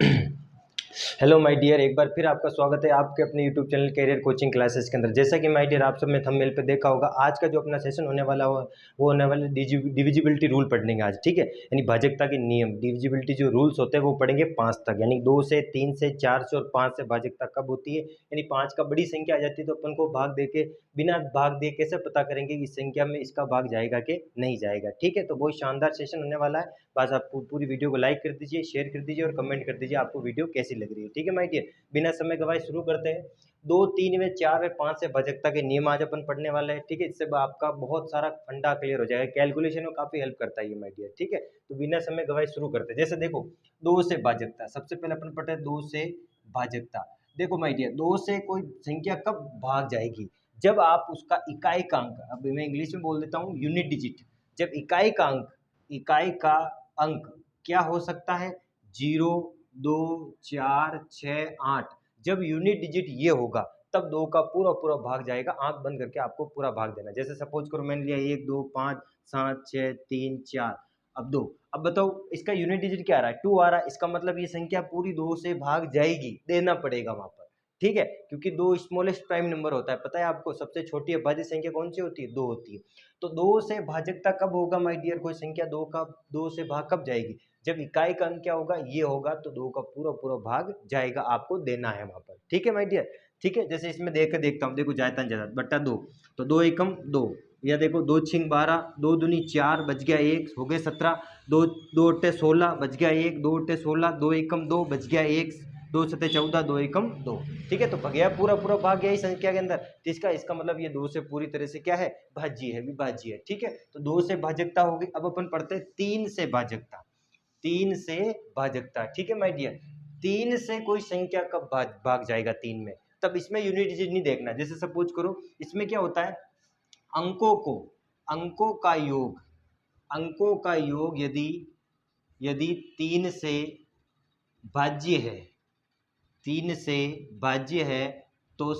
Hello my dear, एक बार फिर आपका स्वागत है आपके अपने YouTube channel career coaching classes के अंदर। जैसा कि माय डियर आप सब ने थंबनेल पे देखा होगा, आज का जो अपना सेशन होने वाला हो वो होने वाला डिविजिबिलिटी रूल पढ़ेंगे आज, ठीक है। यानी भाजकता के नियम, डिविजिबिलिटी जो रूल्स होते हैं वो पढ़ेंगे 5 तक, यानी 2 से 3 से 4 से और 5 से भाजकता कब होती है। यानी 5 का बड़ी संख्या आ जाती है तो अपन को भाग दे के, बिना भाग दिए कैसे पता करेंगे कि इस संख्या में इसका भाग जाएगा कि नहीं जाएगा, ठीक है। तो बहुत शानदार सेशन होने वाला है। बस आप पूरी वीडियो को लाइक कर दीजिए, शेयर कर दीजिए और कमेंट कर दीजिए आपको वीडियो कैसी लग रही है, ठीक है माय डियर। बिना समय गवाए शुरू करते हैं। 2, 3 व 4 व 5 से भाजकता के नियम आज अपन पढ़ने वाले हैं, ठीक है। इससे आपका बहुत सारा फंडा क्लियर हो जाएगा, कैलकुलेशन में काफी हेल्प करता है ये माय डियर, ठीक है। तो बिना समय गवाए शुरू करते हैं। जैसे देखो, 2 से भाजकता, सबसे पहले अपन पढ़ते हैं 2 से भाजकता। देखो माय डियर, 2 से कोई संख्या कब भाग जाएगी, जब आप उसका इकाई का अंक, अब मैं इंग्लिश में बोल देता हूँ यूनिट डिजिट, जब इकाई का अंक, इकाई का अंक क्या हो सकता है, 0, 2, 4, 6, 8, जब यूनिट डिजिट ये होगा तब 2 का पूरा पूरा भाग जाएगा। आंख बंद करके आपको पूरा भाग देना। जैसे सपोज करो मैंने लिया 1, 2, 5, 7, 6, 3, 4, अब 2। अब बताओ इसका यूनिट डिजिट क्या आ रहा है, 2 आ रहा है। इसका मतलब ये संख्या पूरी 2 से भाग जाएगी, देना पड़ेगा वहां पर, ठीक है। क्योंकि 2 स्मॉलेस्ट प्राइम नंबर होता है, पता है आपको। सबसे छोटी अभाज्य संख्या कौन सी होती है, 2 होती है। तो 2 से भाजकता कब होगा माय डियर, कोई संख्या 2 से भाग कब जाएगी, जब इकाई का अंक क्या होगा, ये होगा, तो 2 का पूरा पूरा भाग जाएगा, आपको देना है वहां पर, ठीक है माय डियर, ठीक है। जैसे इसमें देख के देखता हूँ, देखो जायतन जाता बट्टा 2, तो 2 एकम 2, या देखो 2 छिंग 12, 2 दूनी 4, बच गया 1, हो गए 17, 2 2 अट्टे 16, बच गया 1, 2 अट्टे 16, 2 एकम 2, बच गया 1, 2 सत्ते 14, 2 एकम 2, ठीक है। तो भगया पूरा पूरा भाग गया इस संख्या के अंदर। तो इसका मतलब ये 2 से पूरी तरह से क्या है, भाज्य है, विभाज्य है, ठीक है। तो 2 से भाजकता होगी। अब अपन पढ़ते हैं 3 से भाजकता। 3 से भाजकता, ठीक है माय डियर। 3 से कोई संख्या कब भाग जाएगा 3 में, तब इसमें यूनिट डिजिट नहीं देखना। जैसे सपोज करो इसमें क्या होता है, अंकों को, अंकों का योग, अंकों का योग यदि यदि 3 से भाज्य है, 3 से भाज्य है, तो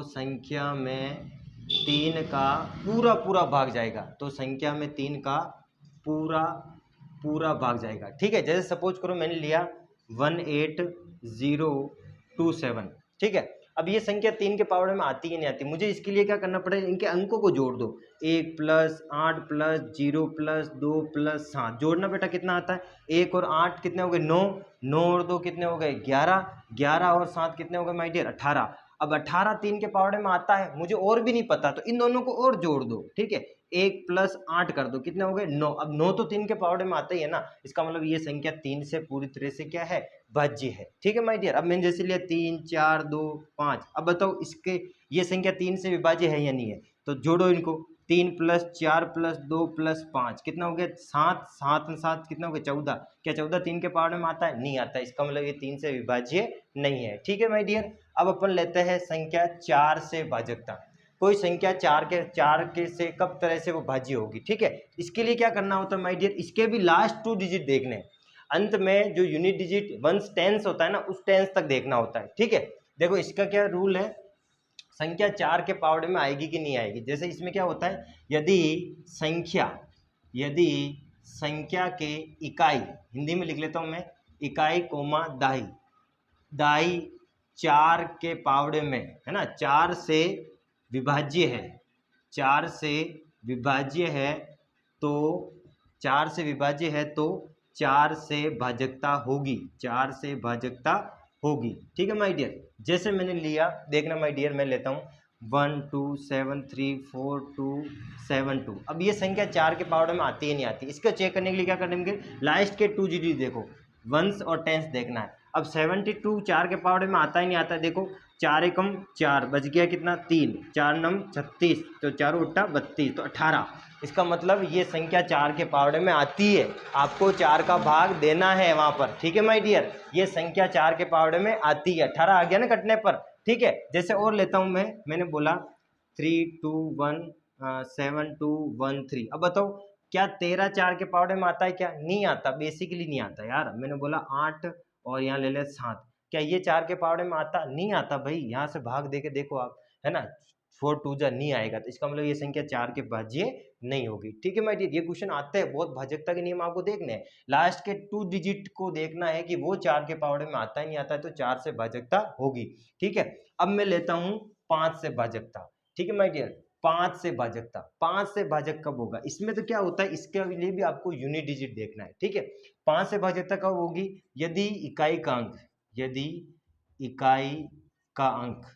संख्या में 3 का पूरा पूरा भाग जाएगा। तो संख्या में 3 का पूरा पूरा भाग जाएगा, ठीक है। जैसे सपोज करो मैंने लिया 18027, ठीक है। अब ये संख्या 3 के पावर में आती ही नहीं आती, मुझे इसके लिए क्या करना पड़ेगा, इनके अंकों को जोड़ दो। 1 प्लस 8 प्लस 0 प्लस 2 प्लस 7, जोड़ना बेटा कितना आता है, 1 और 8 कितने हो गए, 9, 9 और 2 कितने हो गए, 11, 11 और 7 कितने हो गए माय डियर, 18। अब 18 3 के पावर में आता है, मुझे और भी नहीं पता, तो इन दोनों को और जोड़ दो, ठीक है। 1 प्लस 8 कर दो, कितने हो गए, 9। अब 9 तो 3 के पावर में आता ही है ना, इसका मतलब ये संख्या 3 से पूरी तरह से क्या है, भाज्य है, ठीक है माय डियर। अब मैंने जैसे लिया 3, 4, 2, 5, अब बताओ इसके, ये संख्या 3 से विभाज्य है या नहीं है, तो जोड़ो इनको। 3 प्लस 4 प्लस 2 प्लस 5 कितना हो गया, 7, 7 7 कितना हो गया, 14। क्या 14 3 के पावर में आता है, नहीं आता, इसका मतलब ये 3 से विभाज्य नहीं है, ठीक है माय डियर। अब अपन लेते हैं संख्या 4 से भाजकता। कोई संख्या 4 के से कब तरह से वो भाज्य होगी, ठीक है। इसके लिए क्या करना होता है माय डियर, इसके भी लास्ट 2 डिजिट देखने हैं। अंत में जो यूनिट डिजिट वंस टेंस होता है ना, उस टेंस तक देखना होता है, ठीक है। देखो इसका क्या रूल है, संख्या 4 के पावर में आएगी कि नहीं आएगी। जैसे इसमें क्या होता है, यदि संख्या के इकाई, हिंदी में लिख लेता हूं मैं, इकाई कोमा दाई, दाई 4 के पावड़े में है ना, 4 से विभाज्य है, 4 से विभाज्य है, तो 4 से विभाज्य है तो 4 से भाजकता होगी, 4 से भाजकता होगी, ठीक है माय डियर। जैसे मैंने लिया, देखना माय डियर, मैं लेता हूँ 1 2 7 3 4 2 7 2। अब ये संख्या 4 के पावर में आती है नहीं आती, इसको चेक करने के लिए क्या करेंगे, लास्ट के 2 डिजिट देखो, वंस और टेंस देखना है। अब 72 4 के पावर में आता ही नहीं आता, देखो 4 एकम 4, बच गया कितना 3, 4 नम 36, तो 4 उट्टा 32, तो 18। इसका मतलब ये संख्या 4 के पावर में आती है, आपको 4 का भाग देना है वहां पर, ठीक है माय डियर। ये संख्या 4 के पावर में आती है, 18 आ गया ना कटने पर, ठीक है। जैसे और लेता हूं मैंने बोला 3 2 1 7 2 1 3। अब बताओ क्या 13 4 के पावर में आता है, क्या नहीं आता, बेसिकली नहीं आता यार। मैंने बोला 8 और यहाँ ले ले 7, क्या ये 4 के पावर में आता, नहीं आता भाई। यहाँ से भाग दे के देखो आप, है ना, 4 2 जा नहीं आएगा, तो इसका मतलब ये संख्या 4 के भाज्य नहीं होगी। ठीक है माय डियर, ये क्वेश्चन आता है, बहुत भाजकता के नियम आपको देखने हैं, लास्ट के 2 डिजिट को देखना है कि वो 4 के पावड़ में आता है नहीं आता है, तो 4 से भाजकता होगी। ठीक है, अब मैं लेता हूं 5 से भाजकता। ठीक है माय डियर, 5 से भाजकता, 5 से भाजक कब होगा, इसमें तो क्या होता है, इसके लिए भी आपको यूनिट डिजिट देखना है। ठीक है, 5 से भाजकता कब होगी, यदि इकाई का अंक, यदि इकाई का अंक,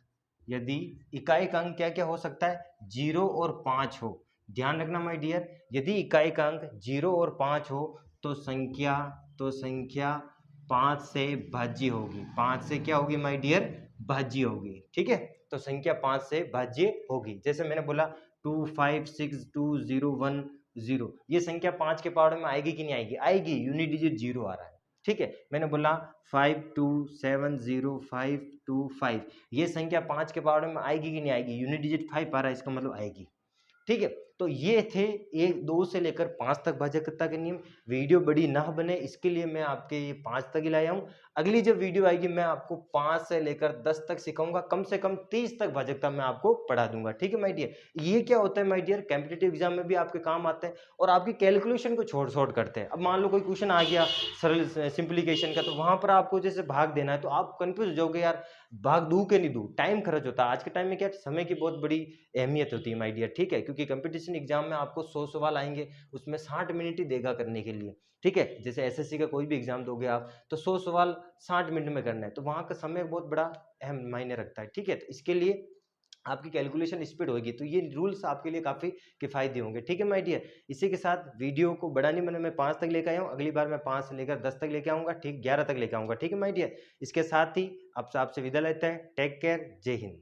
यदि इकाई का अंक क्या क्या हो सकता है, 0 और 5 हो। ध्यान रखना माय डियर, यदि इकाई का अंक 0 और 5 हो तो संख्या 5 से भाज्य होगी। 5 से क्या होगी माय डियर, भाज्य होगी। ठीक है, तो संख्या 5 से भाज्य होगी। जैसे मैंने बोला 2 5 6 2 0 1 0, ये संख्या 5 के पावर में आएगी कि नहीं आएगी, आएगी, यूनिट डिजिट 0 आ रहा है। ठीक है, मैंने बोला 5 2 7 0 5 2 5, ये संख्या 5 के पावर में आएगी कि नहीं आएगी, यूनिट डिजिट 5 आ रहा है, इसका मतलब आएगी। ठीक है, तो ये थे 1 2 से लेकर 5 तक भाजकता के नियम। वीडियो बड़ी ना बने इसके लिए मैं आपके ये 5 तक ही लाया हूँ। अगली जब वीडियो आएगी मैं आपको 5 से लेकर 10 तक सिखाऊंगा, कम से कम 30 तक भाजकता मैं आपको पढ़ा दूंगा। ठीक है माय डियर, ये क्या होता है माय डियर, कॉम्पिटिटिव एग्जाम में भी आपके काम आते हैं और आपकी कैलकुलेशन को छोड़ छोड़ करते हैं। अब मान लो कोई क्वेश्चन आ गया सरल सिंप्लीकेशन का, तो वहां पर आपको जैसे भाग देना है तो आप कंफ्यूज हो जाओगे, यार भाग दूं के नहीं दूं, टाइम खर्च होता है। आज के टाइम में क्या समय की बहुत बड़ी अहमियत होती है माय डियर। ठीक है, क्योंकि कंपटीशन एग्जाम में आपको 100 सवाल आएंगे, उसमें 60 मिनट ही देगा करने के लिए। ठीक है, जैसे एसएससी का कोई भी एग्जाम दोगे आप तो 100 सवाल 60 मिनट में करना है, तो वहां का समय बहुत बड़ा अहम मायने रखता है। ठीक है, तो इसके लिए आपकी कैलकुलेशन स्पीड होगी, तो ये रूल्स आपके लिए काफी किफायती होंगे। ठीक है माय डियर, इसी के साथ वीडियो को बड़ा नहीं, मैं 5 तक लेकर आया हूँ, अगली बार मैं 5 से लेकर 10 तक लेके आऊंगा। ठीक, 11 तक लेके आऊंगा। ठीक है माय डियर, इसके साथ ही आपसे विदा लेते हैं। टेक केयर, जय हिंद।